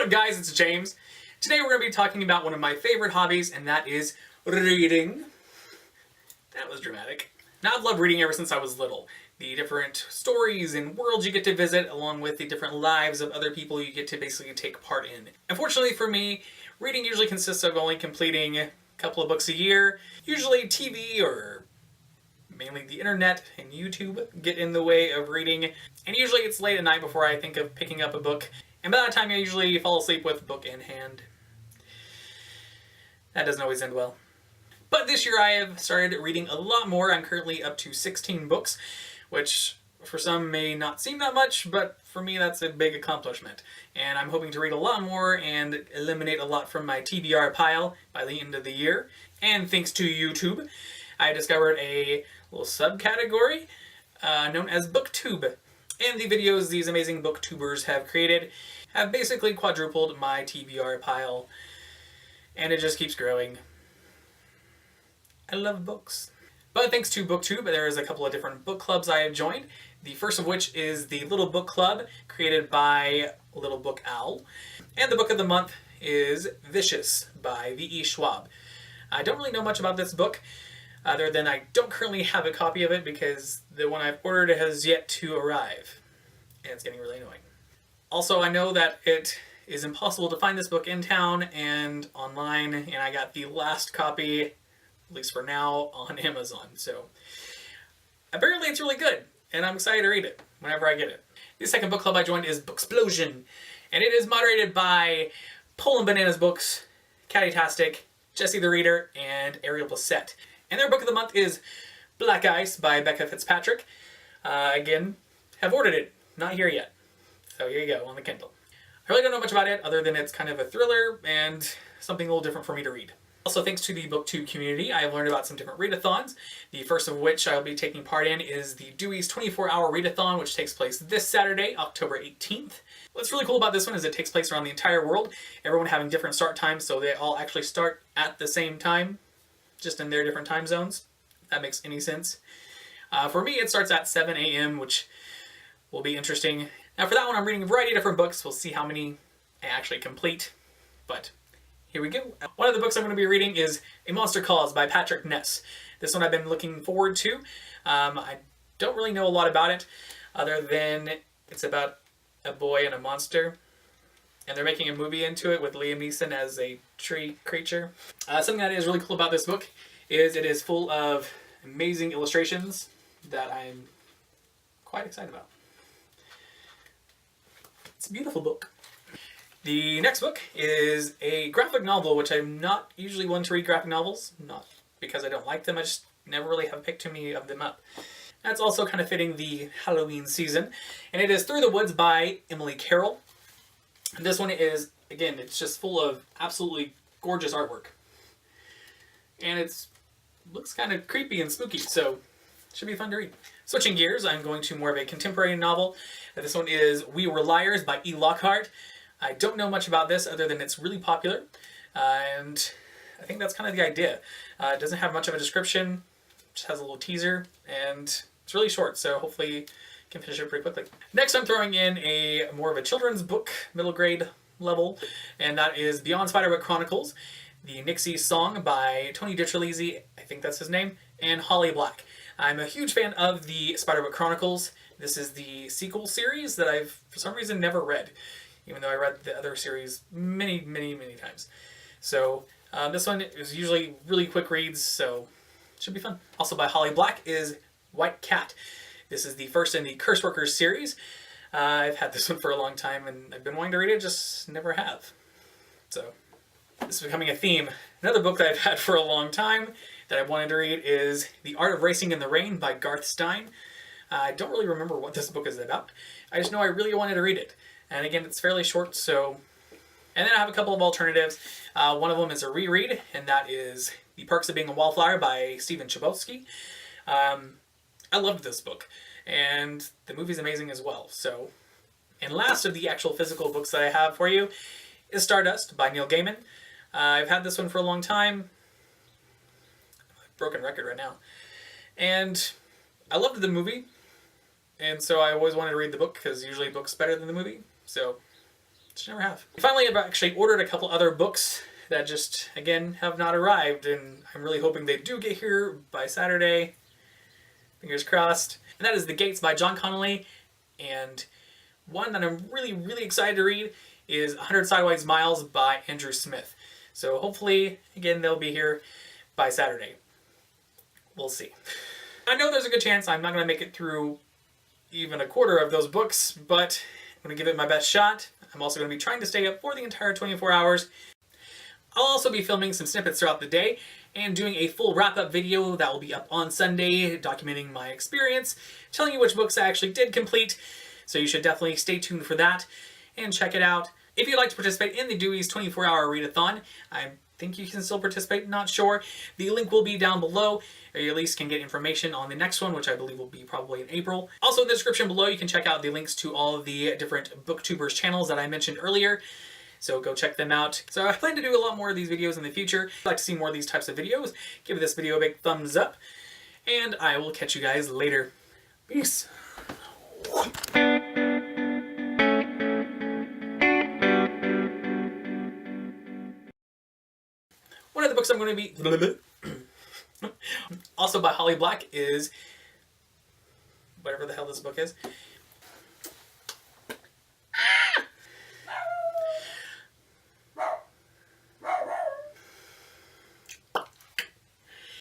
What up guys, it's James. Today we're going to be talking about one of my favorite hobbies, and that is reading. That was dramatic. Now, I've loved reading ever since I was little. The different stories and worlds you get to visit, along with the different lives of other people you get to basically take part in. Unfortunately for me, reading usually consists of only completing a couple of books a year. Usually TV or mainly the internet and YouTube get in the way of reading. And usually it's late at night before I think of picking up a book. And by that time I usually fall asleep with a book in hand. That doesn't always end well. But this year I have started reading a lot more. I'm currently up to 16 books, which for some may not seem that much, but for me that's a big accomplishment. And I'm hoping to read a lot more and eliminate a lot from my TBR pile by the end of the year. And thanks to YouTube, I discovered a little subcategory known as Booktube. And the videos these amazing booktubers have created have basically quadrupled my TBR pile. And it just keeps growing. I love books. But thanks to Booktube, there is a couple of different book clubs I have joined. The first of which is the Little Book Club, created by Little Book Owl. And the book of the month is Vicious by V.E. Schwab. I don't really know much about this book, other than I don't currently have a copy of it because the one I've ordered has yet to arrive. And it's getting really annoying. Also, I know that it is impossible to find this book in town and online, and I got the last copy, at least for now, on Amazon. So apparently it's really good, and I'm excited to read it whenever I get it. The second book club I joined is Booksplosion, and it is moderated by Poland Bananas Books, Catty-tastic, Jesse the Reader, and Ariel Blissett. And their book of the month is Black Ice by Becca Fitzpatrick. Again, have ordered it. Not here yet. So here you go, on the Kindle. I really don't know much about it, other than it's kind of a thriller and something a little different for me to read. Also, thanks to the Booktube community, I have learned about some different read-a-thons. The first of which I'll be taking part in is the DEWEY'S 24-hour read-a-thon, which takes place this Saturday, October 18th. What's really cool about this one is it takes place around the entire world, everyone having different start times, so they all actually start at the same time, just in their different time zones, if that makes any sense. For me, it starts at 7 a.m., which will be interesting. Now for that one, I'm reading a variety of different books. We'll see how many I actually complete, but here we go. One of the books I'm going to be reading is A Monster Calls by Patrick Ness. This one I've been looking forward to. I don't really know a lot about it, other than it's about a boy and a monster, and they're making a movie into it with Liam Neeson as a tree creature. Something that is really cool about this book is it is full of amazing illustrations that I'm quite excited about. It's a beautiful book. The next book is a graphic novel, which I'm not usually one to read graphic novels. Not because I don't like them, I just never really have picked too many of them up. That's also kind of fitting the Halloween season. And it is Through the Woods by Emily Carroll. And this one is, again, it's just full of absolutely gorgeous artwork. And it looks kind of creepy and spooky, so it should be fun to read. Switching gears, I'm going to more of a contemporary novel. This one is We Were Liars by E. Lockhart. I don't know much about this other than it's really popular, and I think that's kind of the idea. It doesn't have much of a description, just has a little teaser, and it's really short, so hopefully you can finish it pretty quickly. Next, I'm throwing in more of a children's book, middle grade level, and that is On Spiderwick Chronicles, the Nixie Song by Tony DiTerlizzi, I think that's his name, and Holly Black. I'm a huge fan of the Spiderwick Chronicles. This is the sequel series that I've, for some reason, never read, even though I read the other series many, many, many times. So this one is usually really quick reads, so it should be fun. Also by Holly Black is White Cat. This is the first in the Curse Workers series. I've had this one for a long time, and I've been wanting to read it, just never have. So this is becoming a theme. Another book that I've had for a long time that I wanted to read is The Art of Racing in the Rain by Garth Stein. I don't really remember what this book is about. I just know I really wanted to read it. And again, it's fairly short, so... And then I have a couple of alternatives. One of them is a reread, and that is The Perks of Being a Wallflower by Stephen Chbosky. I loved this book, and the movie's amazing as well. So, and last of the actual physical books that I have for you is Stardust by Neil Gaiman. I've had this one for a long time. Broken record right now. And I loved the movie, and so I always wanted to read the book, because usually the book's better than the movie. So Just never have. Finally, I've actually ordered a couple other books that just, again, have not arrived, and I'm really hoping they do get here by Saturday. Fingers crossed. And that is The Gates by John Connolly, and one that I'm really, really excited to read is 100 Sideways Miles by Andrew Smith. So hopefully, again, they'll be here by Saturday. We'll see. I know there's a good chance I'm not going to make it through even a quarter of those books, but I'm going to give it my best shot. I'm also going to be trying to stay up for the entire 24 hours. I'll also be filming some snippets throughout the day and doing a full wrap-up video that will be up on Sunday, documenting my experience, telling you which books I actually did complete, so you should definitely stay tuned for that and check it out. If you'd like to participate in the DEWEY'S 24-hour read-a-thon, I think you can still participate, not sure. The link will be down below, or you at least can get information on the next one, which I believe will be probably in April. Also in the description below, you can check out the links to all of the different BookTubers channels that I mentioned earlier. So go check them out. So I plan to do a lot more of these videos in the future. If you'd like to see more of these types of videos, give this video a big thumbs up, and I will catch you guys later. Peace. One of the books I'm going to be also by Holly Black is whatever the hell this book is.